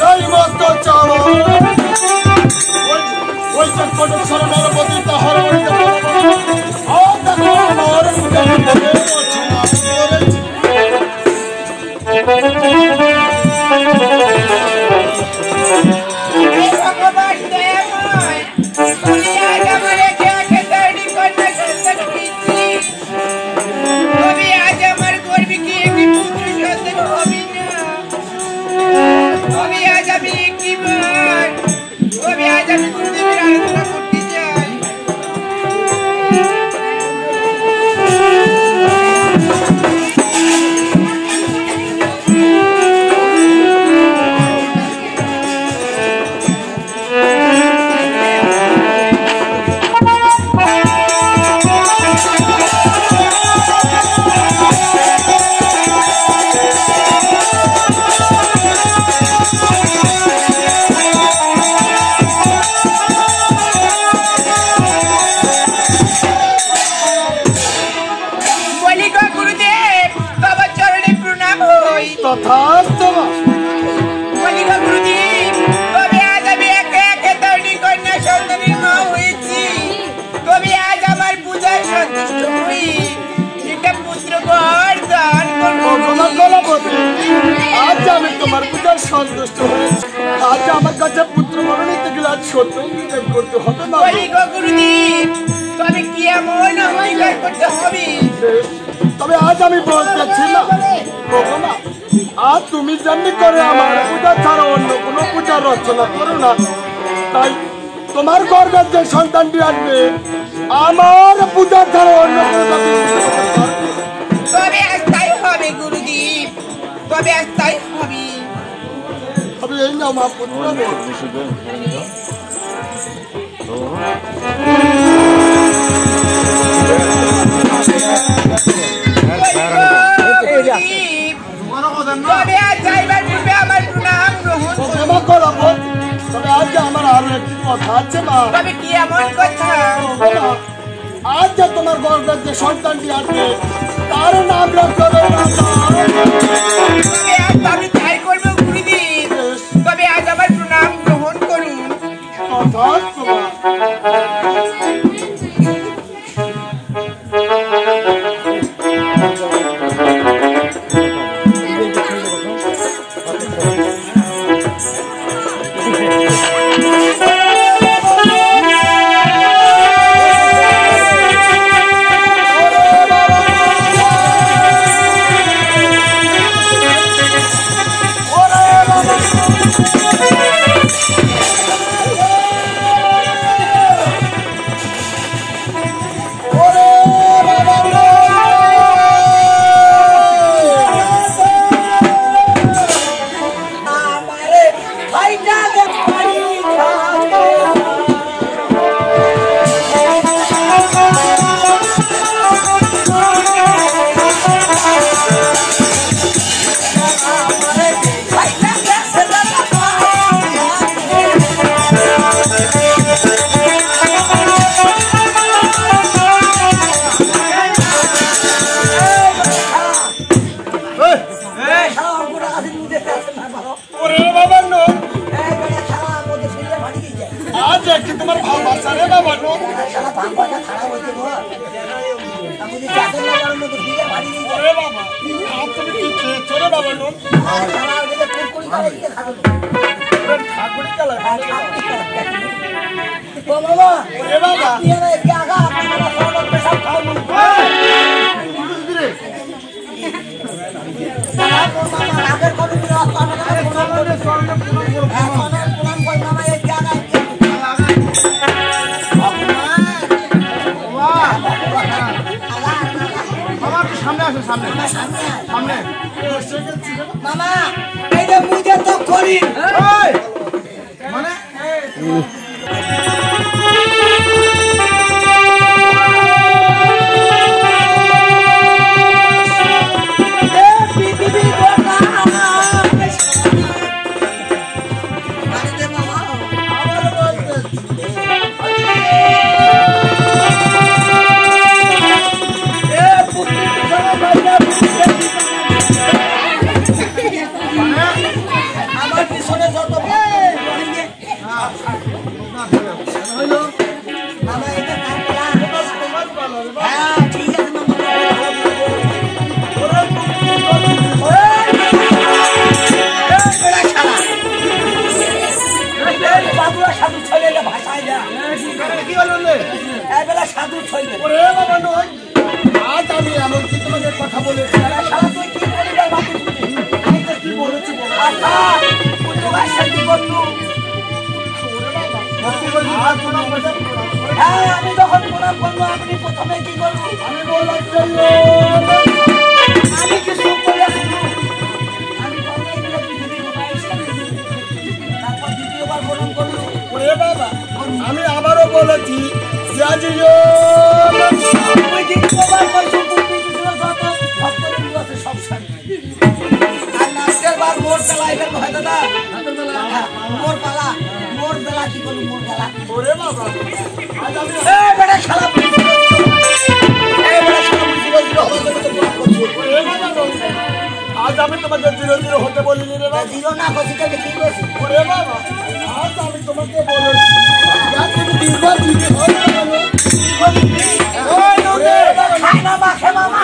এই মত চাওয়া ওই চটপটের শরণের প্রতি তাহার দেখো আমার সন্তুষ্ট হয়েছে। আজ আমার কাছে পুত্র মরণ নিতে গেলে আজ সত্য করতে হবে না। তবে আজ আমি বলতেছিলাম আর তুমি যেমনি করে আমার পূজা ছাড়া অন্য কোনো পূজা রচনা করো না, তাই তোমার গর্বের যে সন্তানটি আসবে আমার পূজা ছাড়া অন্য কোনো হবে গুরুদেব, তবে আজ তাই হবে। তবে এই না মা পুত্র আমার আরো একটি কথা আছে মা। তবে কি এমন কথা? আজ যে তোমার গর্বের যে সন্তানটি আছে তার নাম রাখবে আমি তাই করবো গুরুদেব। তবে আজ আমার প্রণাম গ্রহণ করুন। মামা এই যে মুজে তো করি মানে কইবে ওরে বাবা নয় আজ আমি এমন কি তোমাকে কথা বলেছি শালা তুই কি বলিবার ভাবিস আমি তো কি বলেছি আচ্ছা তুই তো ভাষা কি করলু হ্যাঁ আমি যখন প্রণাম করবো আপনি প্রথমে কি করবো আমি বললাম আমি কিছু বলেছিলাম আমি তারপর দ্বিতীয়বার প্রণাম করলো ওরে বাবা আমি আবারও বলেছি তুই দ্বিতীয়বার কইছো তুমি কিছু যত ভক্তবৃন্দ আছে সব সামনে আর নাচের বার মোর চালাইবেন ভাই দাদা মোর পালা মোর বেলা কি করবো মোর বেলা ওরে বাবা আজ আমি এই বেটা খেলা এই বেটা খেলা বুঝি হবে তো প্রণাম করছি ওরে বাবা আজ আমি তোমাকে জিরো জিরো হতে বলিনি রে বাবা জিরো না করছি তাহলে কি করছি ওরে বাবা আজ আমি তোমাকে বলেছি তুমি তিনবার জিতে খায় না মাখে মামা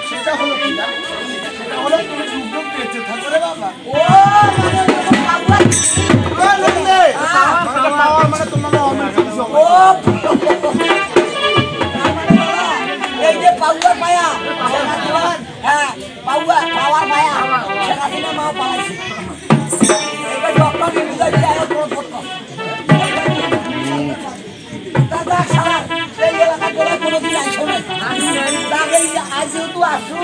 সেটা হলো কি সেটা হলো তুমি সুযোগ পেয়েছে থাকো রে বাবা ও মানে তোমার ও এই যে পাউয়া পায়া হ্যাঁ পাউয়া পাওয়ার পায়া সেটা কিনা মাও পালাইছে এবার ডক্টর বুঝাই যায় দাদা সারা এই এলাকা করে কোনোদিন আইসো না তাহলে আজ যেহেতু আসু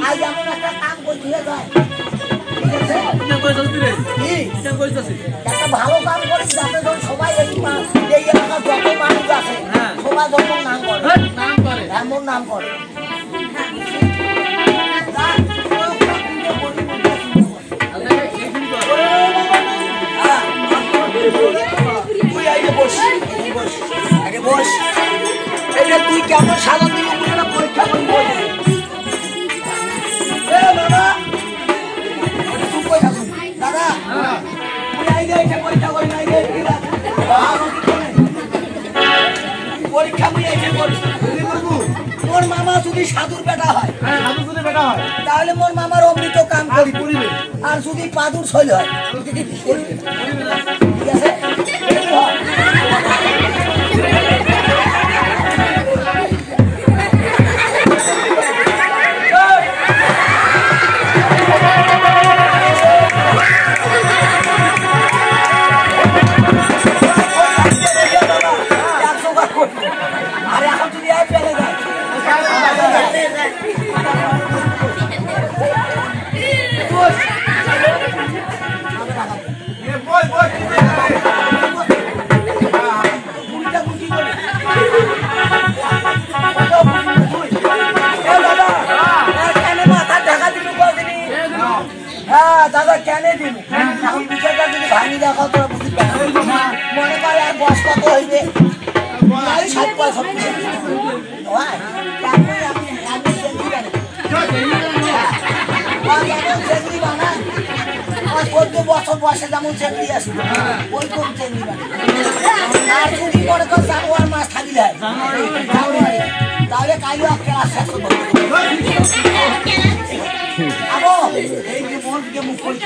আজ এমন একটা কাম করতে যায় একটা ভালো কাম করি যাতে ধর সবাই এই এলাকার যত মানুষ আছে সবাই যখন নাম করে এমন নাম করে তুই আগে বস আগে বস এইটা তুই কেমন সাধন দিবি পরীক্ষা করি বল বাবা দাদা পরীক্ষা করি নাই পরীক্ষা মোর মামা যদি সাধুর বেটা হয় তাহলে মোর মামার অমৃত কাম করিবে আর যদি পাদুর শৈল হয় ঠিক আছে আরে এখন যদি পেলে যায় দাদা কেন দিন এখন বিষয়টা যদি ভাঙি দেখাও তোরা বুঝতে মনে করে আর বস কত হইবে বছর বয়সে যেমন চেংড়ি আসবে ওই কোন চেংড়ি আর যদি মনে কর জানুয়ার মাস থাকলে তাহলে কাইলে ক্লাস শেষ করবো এই যে মনকে মুখ করছি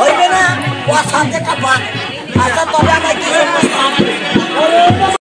হইবে না ও সাথে কাটবা আচ্ছা তবে আমার